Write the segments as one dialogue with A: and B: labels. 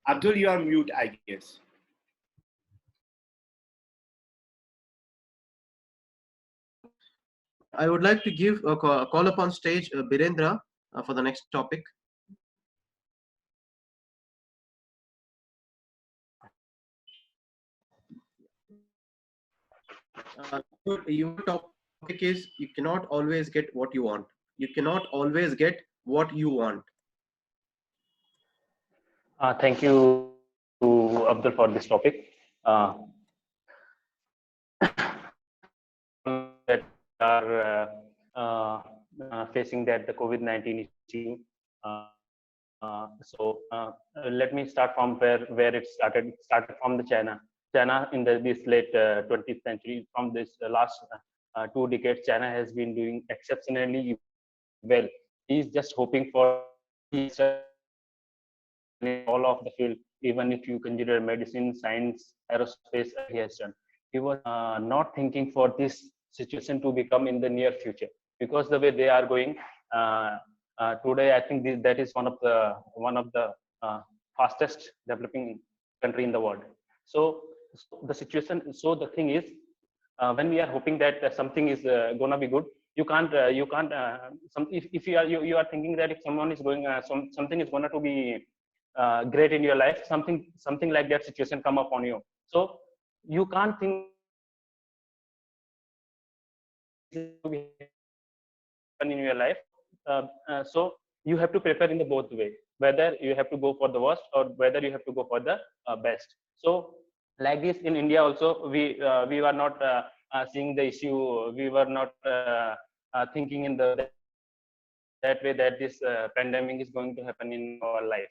A: Abdul, you are mute, I guess.
B: I would like to give a call upon stage Birendra for the next topic. Your topic is you cannot always get what you want. You cannot always get what you want.
C: Thank you, Abdul, for this topic. That are facing that the COVID-19 issue. So let me start from where it started. It started from the China. China in this late 20th century, from this last 2 decades, China has been doing exceptionally well. He's just hoping for all of the field, even if you consider medicine, science, aerospace, he has done. He was not thinking for this situation to become in the near future, because the way they are going today, I think that is one of the fastest developing country in the world. So the situation, so the thing is, when we are hoping that something is gonna be good, you can't if you are thinking that if someone is going something is gonna to be great in your life, something like that situation come up on you, so you can't think to be happen in your life. So you have to prepare in the both way, whether you have to go for the worst or whether you have to go for the best. So like this in India also, we were not seeing the issue, we were not thinking in that way that this pandemic is going to happen in our life.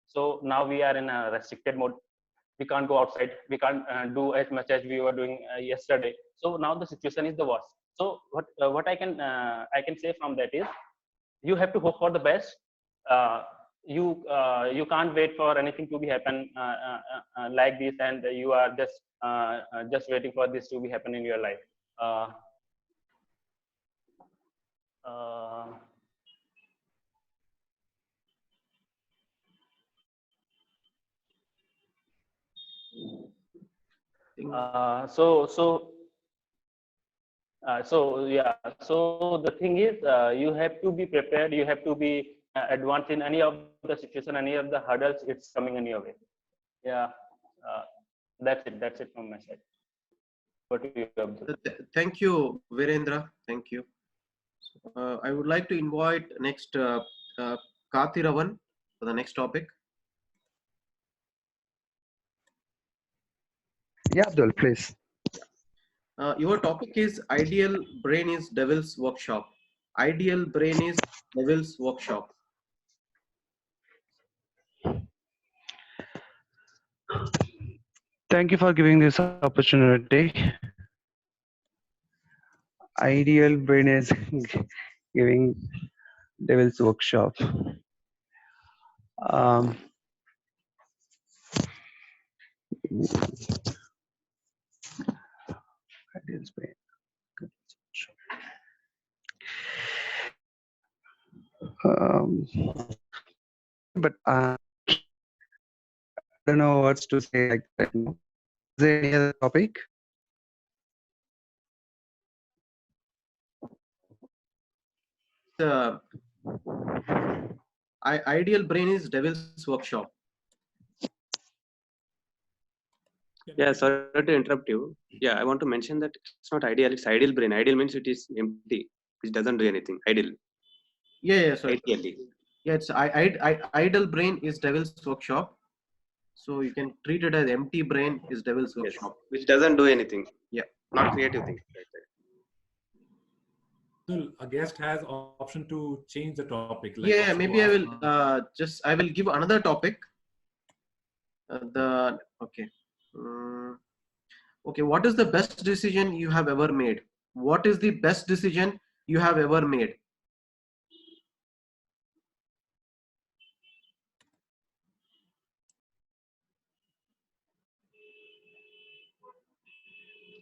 C: So now we are in a restricted mode. We can't go outside. We can't do as much as we were doing yesterday. So now the situation is the worst. So what I can say from that is, you have to hope for the best. You can't wait for anything to be happen like this, and you are just waiting for this to be happen in your life. So yeah, so the thing is, you have to be prepared, you have to be advanced in any of the situation, any of the hurdles it's coming in your way. Yeah, that's it from my side. What do you observe?
B: Thank you, Virendra. Thank you. I would like to invite next Kathiravan for the next topic.
D: Yeah, Abdul, please.
B: Your topic is Ideal Brain is Devil's Workshop. Ideal Brain is Devil's Workshop.
D: Thank you for giving this opportunity. Ideal Brain is giving Devil's Workshop. Ideal Brain. But I don't know what to say like that. Is there any other topic?
B: Ideal Brain is Devil's Workshop.
E: Yeah, sorry to interrupt you. Yeah, I want to mention that it's not ideal, it's ideal brain. Ideal means it is empty, which doesn't do anything. Ideal.
B: Yeah, sorry.
E: Ideally.
B: Yeah, it's Ideal Brain is Devil's Workshop. So you can treat it as empty brain is Devil's Workshop.
E: Yes, which doesn't do anything.
B: Yeah.
E: Not creative things.
F: A guest has option to change the topic.
B: Like yeah, maybe I will I will give another topic. Okay. Okay, what is the best decision you have ever made? What is the best decision you have ever made?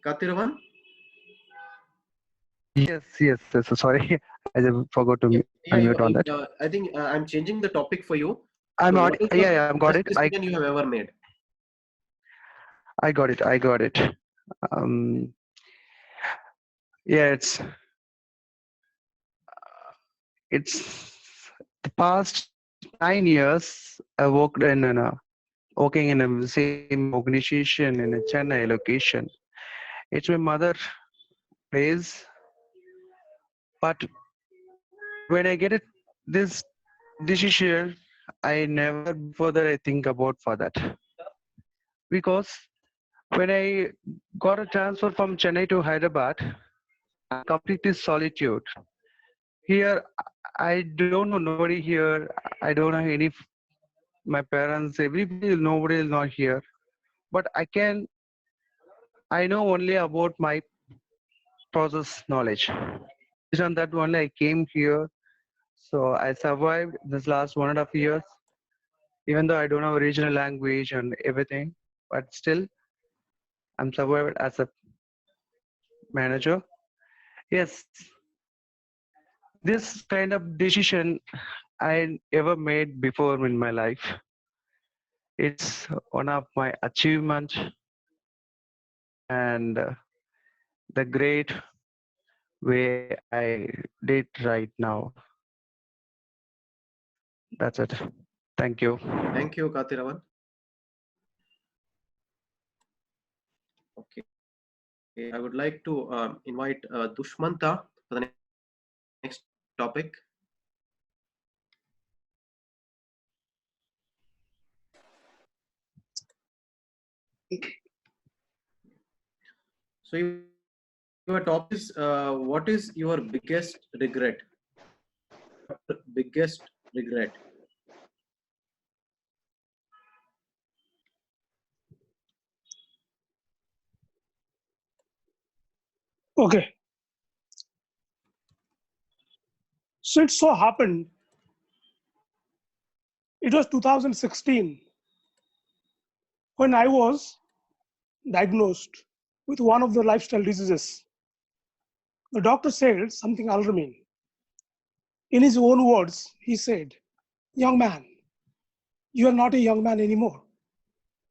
B: Kathiravan?
D: Yes. So sorry, I just forgot to unmute on that.
B: I think I'm changing the topic for you.
D: I'm
B: So
D: not.
B: what is the
D: Yeah, I've got
B: best
D: it. I
B: decision you have ever made?
D: got it. I got it. Um, yeah, it's the past 9 years. I worked in working in the same organization in a Chennai location. It's my mother place, but when I get it, this decision, I never before that I think about for that because when I got a transfer from Chennai to Hyderabad, I'm completely solitude. Here, I don't know nobody here. I don't know any my parents. Everybody, nobody is not here. But I know only about my process knowledge. Based on that only, I came here. So I survived this last 1.5 years, even though I don't have a regional language and everything. But still, I'm survived as a manager. Yes, this kind of decision I ever made before in my life. It's one of my achievements and the great way I did right now. That's it. Thank you.
B: Thank you, Kathiravan. Okay. I would like to invite Dushmanta for the next topic. So your topic is what is your biggest regret? Biggest regret.
G: Okay. So it so happened, it was 2016 when I was diagnosed with one of the lifestyle diseases. The doctor said something alarming. In his own words, he said, "Young man, you are not a young man anymore."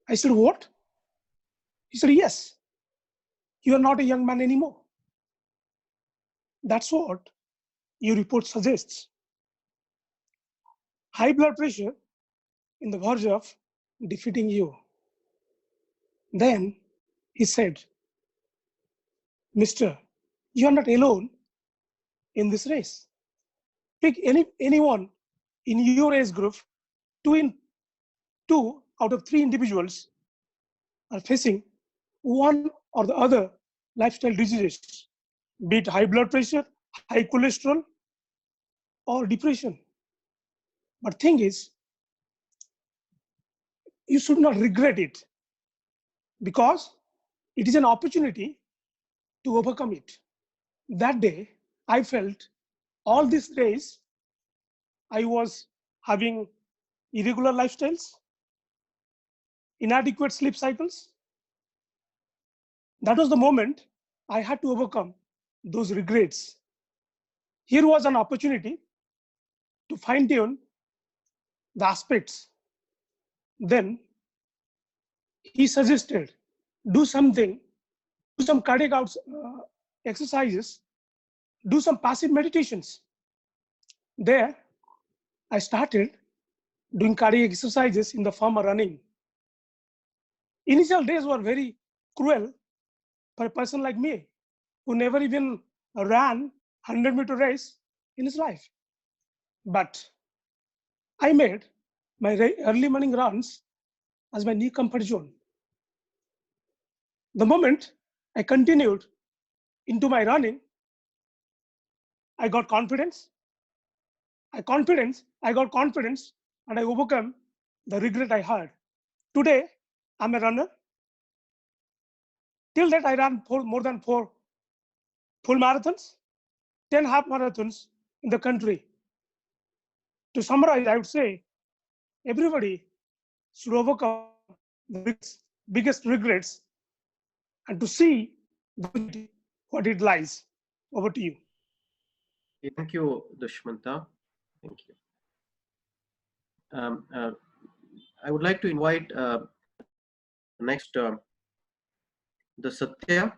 G: I said, "What?" He said, "Yes, you are not a young man anymore. That's what your report suggests. High blood pressure in the verge of defeating you." Then he said, "Mister, you are not alone in this race. Pick anyone in your age group, two out of three individuals are facing one or the other lifestyle diseases, be it high blood pressure, high cholesterol, or depression. But thing is, you should not regret it because it is an opportunity to overcome it." That day, I felt all these days I was having irregular lifestyles, inadequate sleep cycles. That was the moment I had to overcome those regrets. Here was an opportunity to fine tune the aspects. Then he suggested do something, do some cardiac exercises, do some passive meditations. There, I started doing cardiac exercises in the form of running. Initial days were very cruel for a person like me who never even ran 100-meter race in his life. But I made my early morning runs as my new comfort zone. The moment I continued into my running, I got confidence. I got confidence, and I overcome the regret I had. Today, I'm a runner. Till that, I ran more than 4 full marathons, 10 half marathons in the country. To summarize, I would say everybody should overcome the biggest regrets and to see what it lies. Over to you.
B: Thank you, Dushmanta. Thank you. I would like to invite next the Satya.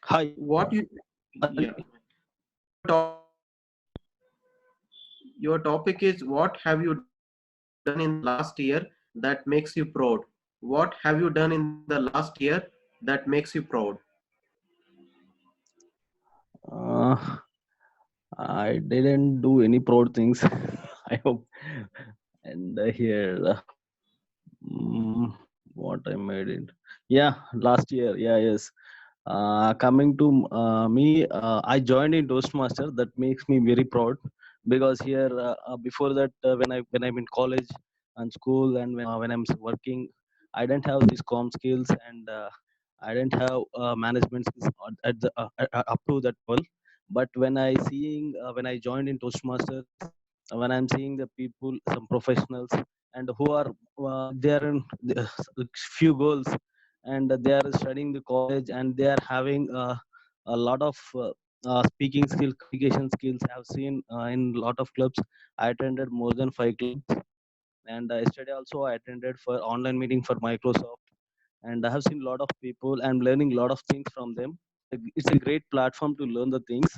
H: Hi.
B: What you yeah top, your topic is what have you done in the last year that makes you proud? What have you done in the last year that makes you proud?
H: Uh, I didn't do any proud things. I hope. And here, mm, what I made it. Yeah, last year. Yeah, yes. Coming to me, I joined in Toastmaster. That makes me very proud because here, before that, when I'm in college and school and when I'm working, I didn't have these com skills and I didn't have management skills at the up to that level. But when I joined in Toastmasters, when I'm seeing the people, some professionals, and who are they are in few goals, and they are studying the college, and they are having a lot of speaking skill, communication skills. I've seen in a lot of clubs. I attended more than 5 clubs, and yesterday also I attended for online meeting for Microsoft, and I have seen a lot of people and learning a lot of things from them. It's a great platform to learn the things,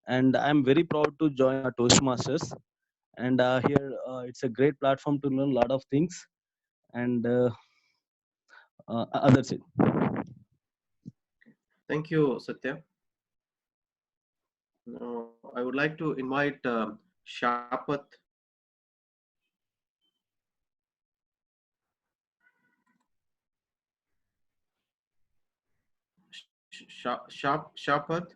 H: and I'm very proud to join Toastmasters. And here it's a great platform to learn a lot of things, and that's it.
B: Thank you, Satya. Now, I would like to invite Shapat. Shapat.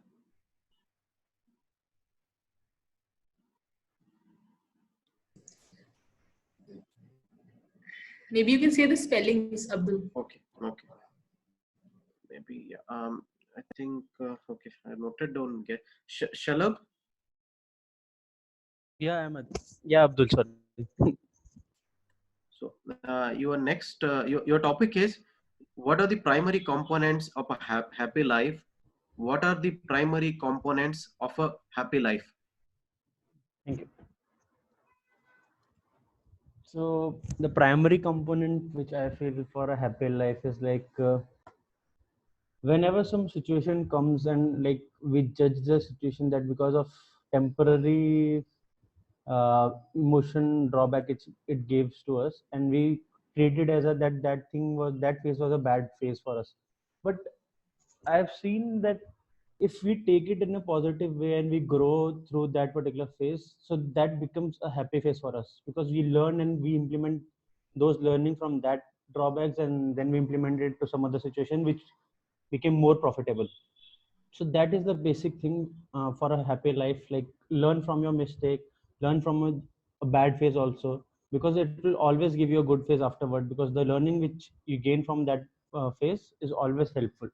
I: Maybe you can say the spellings, Abdul.
B: Okay, okay. Maybe I think okay. I noted down. Okay, Shalab.
H: Yeah, Ahmed. Yeah, Abdul. Sorry.
B: So your next your topic is what are the primary components of a happy life? What are the primary components of a happy life?
H: Thank you. So the primary component which I feel for a happy life is like whenever some situation comes and like we judge the situation that because of temporary emotion drawback it gives to us, and we treat it as a that phase was a bad phase for us. But I've seen that if we take it in a positive way and we grow through that particular phase, so that becomes a happy phase for us because we learn and we implement those learning from that drawbacks, and then we implement it to some other situation which became more profitable. So that is the basic thing for a happy life. Like learn from your mistake, learn from a bad phase also, because it will always give you a good phase afterward, because the learning which you gain from that phase is always helpful.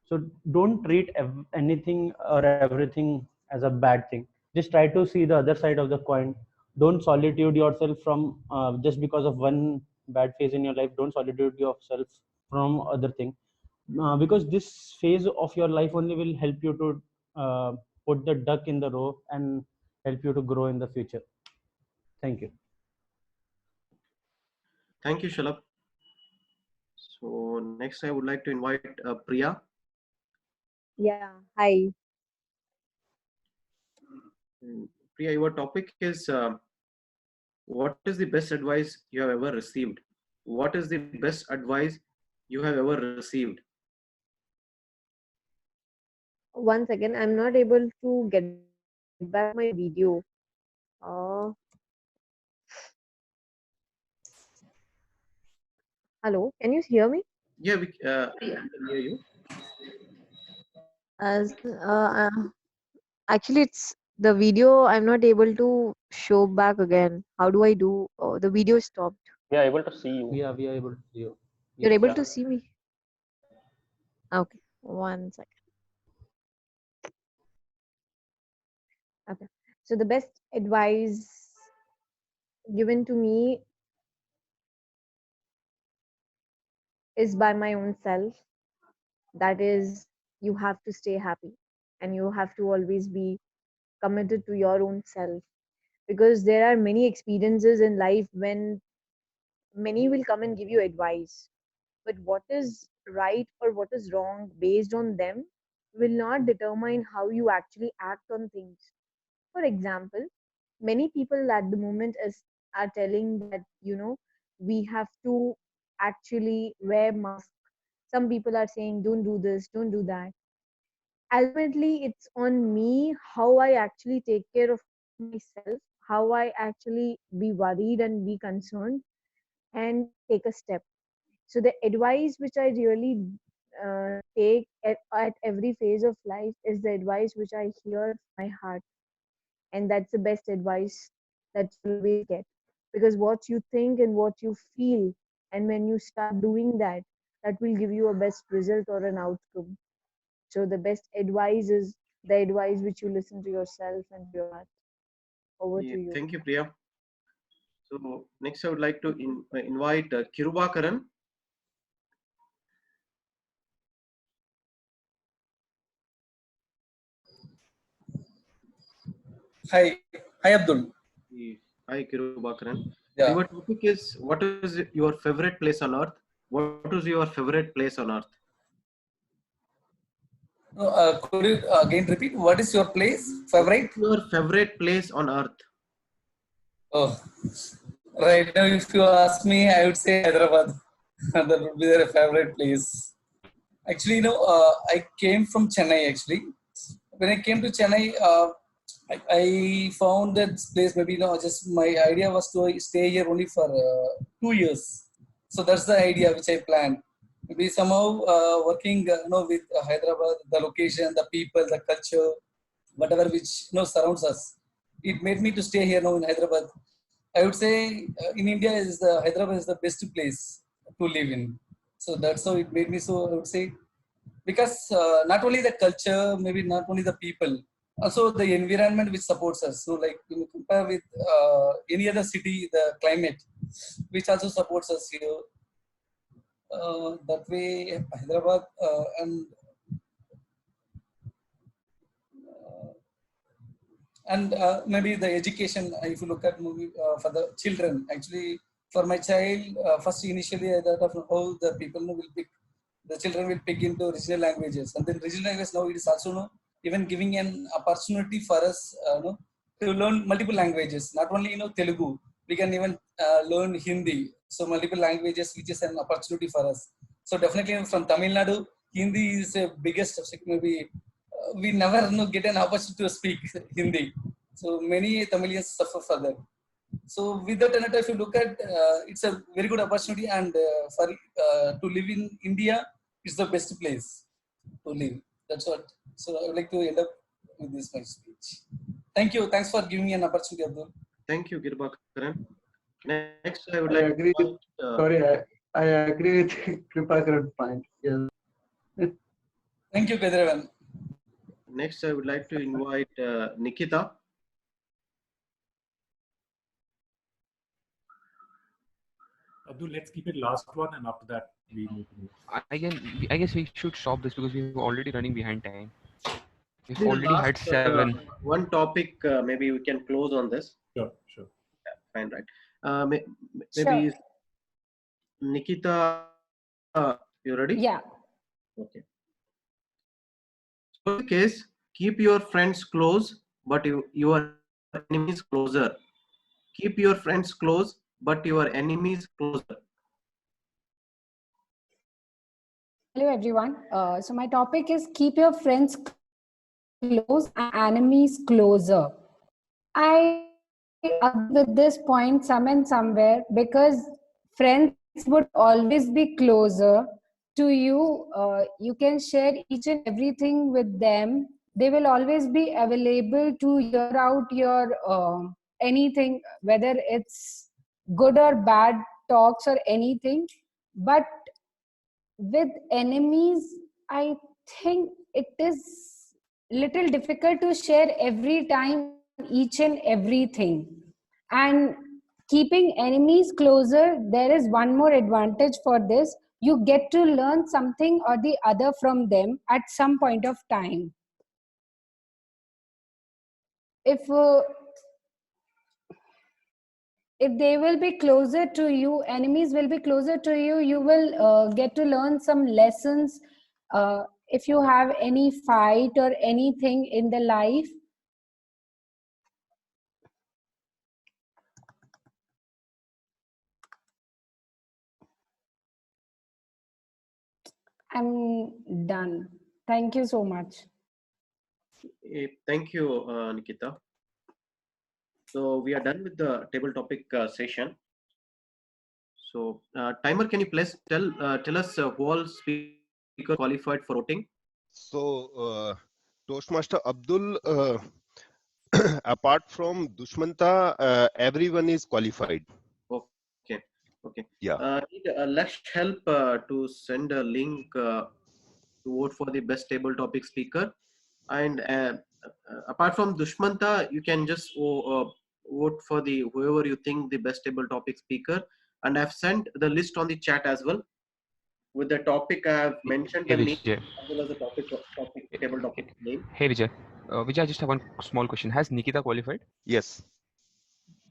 H: So don't treat anything or everything as a bad thing. Just try to see the other side of the coin. Don't solitude yourself from just because of one bad phase in your life. Don't solitude yourself from other thing, because this phase of your life only will help you to put the duck in the row and help you to grow in the future. Thank you.
B: Thank you, Shalab. So next, I would like to invite Priya.
J: Yeah, hi.
B: Priya, your topic is what is the best advice you have ever received? What is the best advice you have ever received?
J: Once again, I'm not able to get back my video. Uh, Hello, can you hear me?
B: Yeah, we can hear you.
J: As actually, it's the video. I'm not able to show back again. How do I do? Oh, the video stopped.
C: We are able to see you.
H: Yeah, we are able to see you.
J: You're
H: Yes.
J: able
C: Yeah.
J: to see me? Okay, one second. Okay. So the best advice given to me is by my own self. That is you have to stay happy and you have to always be committed to your own self, because there are many experiences in life when many will come and give you advice, but what is right or what is wrong based on them will not determine how you actually act on things. For example, many people at the moment are telling that, we have to actually wear mask. Some people are saying don't do this, don't do that. Ultimately, it's on me how I actually take care of myself, how I actually be worried and be concerned and take a step. So the advice which I really take at every phase of life is the advice which I hear from my heart, and that's the best advice that you always get, because what you think and what you feel, and when you start doing that, that will give you a best result or an outcome. So the best advice is the advice which you listen to yourself and your heart. Over
B: Yeah,
J: to you.
B: thank you, Priya. So next, I would like to invite Kirubakaran.
K: Hi, hi Abdul.
B: Hi, Kirubakaran.
K: Yeah.
B: Your topic is, what is your favorite place on earth? What is your favorite place on earth?
K: No, could you again repeat? What is your place favorite?
B: Your favorite place on earth?
K: Oh, right now, if you ask me, I would say Hyderabad. That would be their favorite place. Actually, I came from Chennai. Actually, when I came to Chennai, I found that place. Maybe just my idea was to stay here only for 2 years. So that's the idea which I planned. Maybe somehow working, with Hyderabad, the location, the people, the culture, whatever which surrounds us, it made me to stay here now in Hyderabad. I would say in India is the Hyderabad is the best place to live in. So that's how it made me. So I would say because not only the culture, maybe not only the people, also the environment which supports us. So like when you compare with any other city, the climate which also supports us here. That way, Hyderabad and maybe the education. If you look at movie for the children, actually for my child, first initially I thought of how the people will pick, the children will pick into regional languages, and then regional language now it is also even giving an opportunity for us to learn multiple languages. Not only Telugu, we can even learn Hindi. So multiple languages, which is an opportunity for us. So definitely from Tamil Nadu, Hindi is the biggest subject. Maybe we never get an opportunity to speak Hindi. So many Tamilians suffer for that. So with that, and if you look at, it's a very good opportunity, and for to live in India, it's the best place to live. That's what. So I would like to end up with this my speech. Thank you. Thanks for giving me an opportunity, Abdul.
B: Thank you, Kirubakaran. Next, I would
D: I
B: like
D: agree.
B: to invite,
D: Sorry, I agree with Kripakaran's point. Yes.
K: Thank you, Kedravan.
B: Next, I would like to invite Nikita.
F: Abdul, let's keep it last one, and after that we move to
L: I guess we should stop this because we're already running behind time. We've
B: This is
L: already had 7.
B: one topic. Maybe we can close on this.
F: Sure, sure.
B: Yeah, fine, right. Maybe
M: Sure.
B: Nikita, you ready?
M: Yeah.
B: Okay. So, in case, keep your friends close, but your enemies closer. Keep your friends close, but your enemies closer.
M: Hello, everyone. So my topic is keep your friends close and enemies closer. I agree with this point some and somewhere, because friends would always be closer to you. You can share each and everything with them. They will always be available to hear out your anything, whether it's good or bad talks or anything. But with enemies, I think it is little difficult to share every time each and everything. And keeping enemies closer, there is one more advantage for this. you get to learn something or the other from them at some point of time. If they will be closer to you, enemies will be closer to you, you will get to learn some lessons. If you have any fight or anything in the life, I'm done. Thank you so much.
B: Thank you, Nikita. So we are done with the table topic session. So timer, can you please tell us who all speakers qualified for voting?
N: So Toastmaster Abdul, apart from Dushmanta, everyone is qualified.
B: Okay, okay.
N: Yeah.
B: Need Laksh help to send a link to vote for the best table topic speaker. And apart from Dushmanta, you can just vote for the whoever you think the best table topic speaker. And I've sent the list on the chat as well. With the topic, I have mentioned the name as well as the topic table topic name.
L: Hey Vijay. Vijay, I just have one small question. Has Nikita qualified?
N: Yes.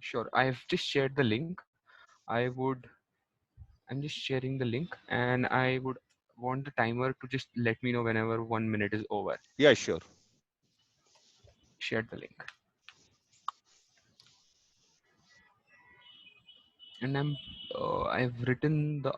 L: Sure. I have just shared the link. I'm just sharing the link, and I would want the timer to just let me know whenever 1 minute is over.
N: Yeah, sure.
L: Shared the link. And I've written the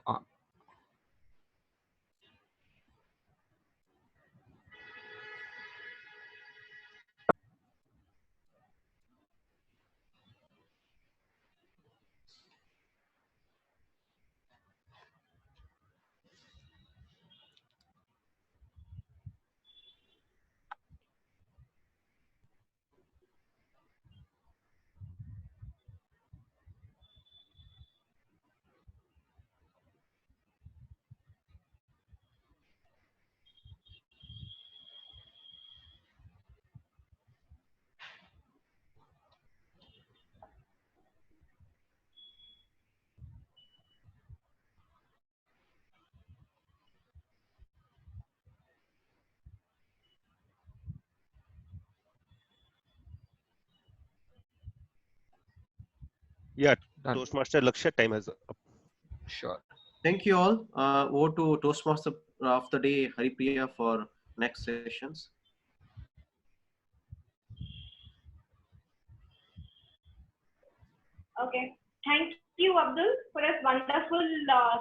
N: Yeah,
L: done.
N: Toastmaster Lakshya, time has up.
L: Sure.
B: Thank you all. Over to Toastmaster of the day, Haripriya, for next sessions.
O: Okay. Thank you, Abdul, for this wonderful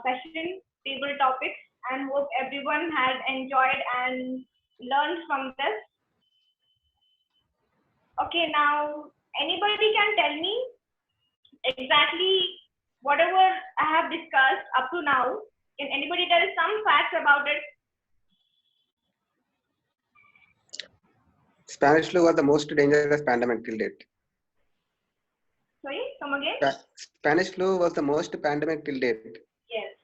O: session, table topics, and hope everyone had enjoyed and learned from this. Okay, now anybody can tell me exactly whatever I have discussed up to now. Can anybody tell some facts about it?
E: Spanish flu was the most dangerous pandemic till date.
O: Sorry, come again?
E: Spanish flu was the most pandemic till date.
O: Yes.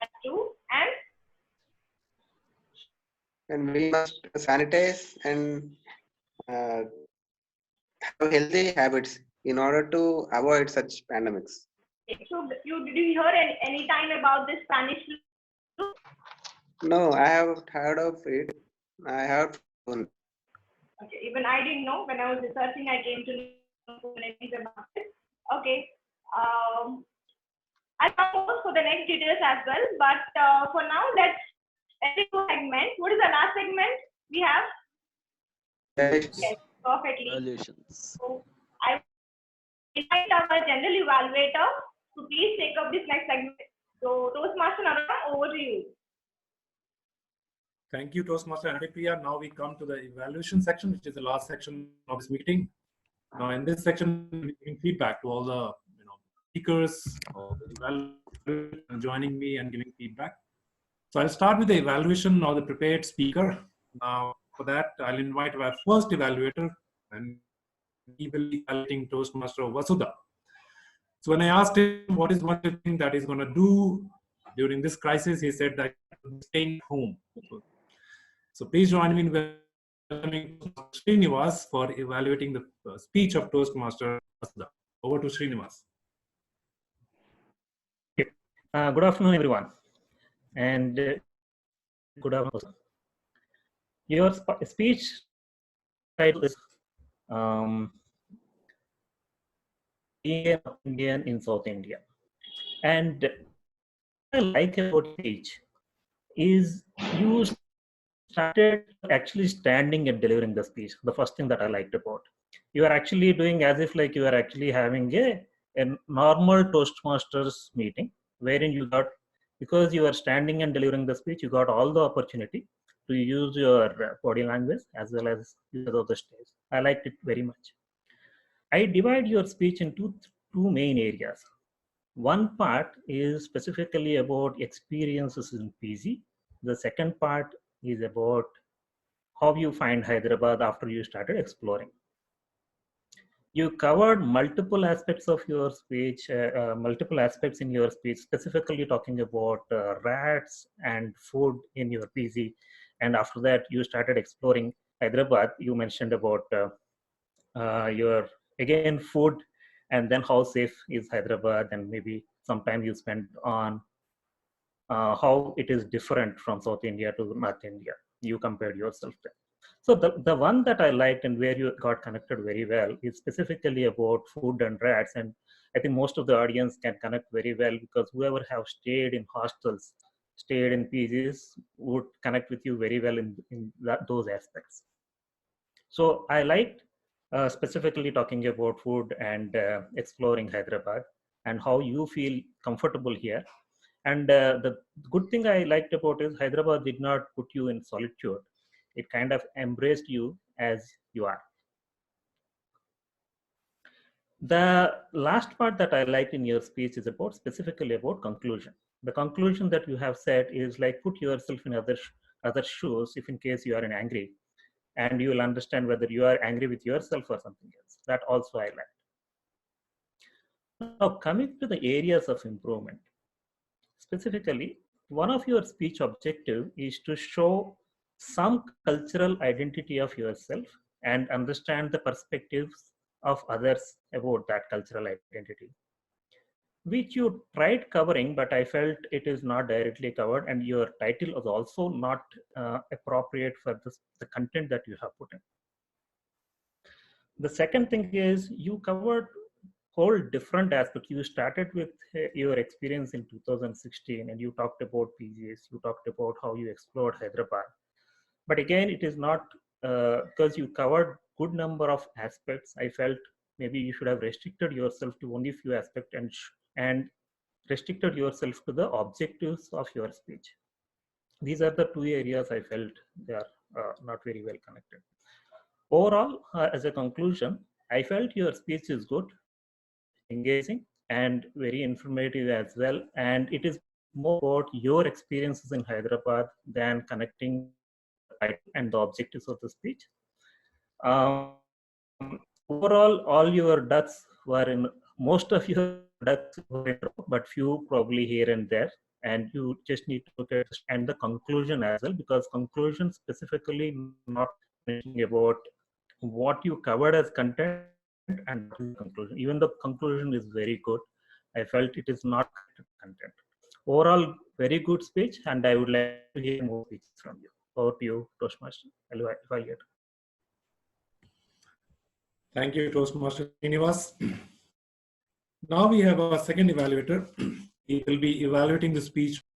O: That's true.
E: And we must sanitize and have healthy habits in order to avoid such pandemics.
O: So, did you hear any time about this Spanish flu?
E: No, I have heard of it. I have.
O: Okay, even I didn't know. When I was researching, I came to know many things about it. Okay. I'll come for the next details as well. But for now, let's end the segment. What is the last segment we have? Yes, perfectly.
H: Evaluations.
O: So I invite our general evaluator to please take up this next segment. So Toastmaster Narayana, over to you.
F: Thank you, Toastmaster Haripriya. Now we come to the evaluation section, which is the last section of this meeting. Now, in this section, we're giving feedback to all the speakers or the evaluators joining me and giving feedback. So I'll start with the evaluation of the prepared speaker. Now, for that, I'll invite our first evaluator, and he will be evaluating Toastmaster Vasudha. So when I asked him what is one thing that he's going to do during this crisis, he said that staying home. So please join me in welcoming Srinivas for evaluating the speech of Toastmaster Vasudha. Over to Srinivas.
P: Good afternoon, everyone. and good afternoon. Your speech title is being an Indian in South India. And what I like about speech is you started actually standing and delivering the speech. The first thing that I liked about. You are actually doing as if like you are actually having a normal Toastmasters meeting wherein you got, because you are standing and delivering the speech, you got all the opportunity to use your body language as well as use of the stage. I liked it very much. I divide your speech into two main areas. One part is specifically about experiences in PG. The second part is about how you find Hyderabad after you started exploring. You covered multiple aspects of your speech, multiple aspects in your speech, specifically talking about rats and food in your PG. And after that, you started exploring Hyderabad. You mentioned about your, again, food, and then how safe is Hyderabad, and maybe some time you spent on how it is different from South India to North India. You compared yourself there. So the one that I liked and where you got connected very well is specifically about food and rats. And I think most of the audience can connect very well because whoever have stayed in hostels, stayed in PGs would connect with you very well in those aspects. So I liked specifically talking about food and exploring Hyderabad and how you feel comfortable here. And the good thing I liked about is Hyderabad did not put you in solitude. It kind of embraced you as you are. The last part that I liked in your speech is about specifically about conclusion. The conclusion that you have said is like put yourself in other shoes if in case you are angry, and you will understand whether you are angry with yourself or something else. That also I liked. Now coming to the areas of improvement. Specifically, one of your speech objective is to show some cultural identity of yourself and understand the perspectives of others about that cultural identity, which you tried covering, but I felt it is not directly covered, and your title was also not appropriate for the content that you have put in. The second thing is you covered whole different aspects. You started with your experience in 2016 and you talked about PGs, you talked about how you explored Hyderabad. But again, it is not because you covered good number of aspects. I felt maybe you should have restricted yourself to only few aspects and restricted yourself to the objectives of your speech. These are the two areas I felt they are not very well connected. Overall, as a conclusion, I felt your speech is good, engaging, and very informative as well. And it is more about your experiences in Hyderabad than connecting and the objectives of the speech. Overall, all your ducks were in, most of your ducks were in, but few probably here and there. And you just need to look at and the conclusion as well, because conclusion specifically not mentioning about what you covered as content and conclusion. Even the conclusion is very good. I felt it is not content. Overall, very good speech, and I would like to hear more speeches from you. Over to you, Toastmaster.
F: Thank you, Toastmaster Srinivas. Now we have our second evaluator. He will be evaluating the speech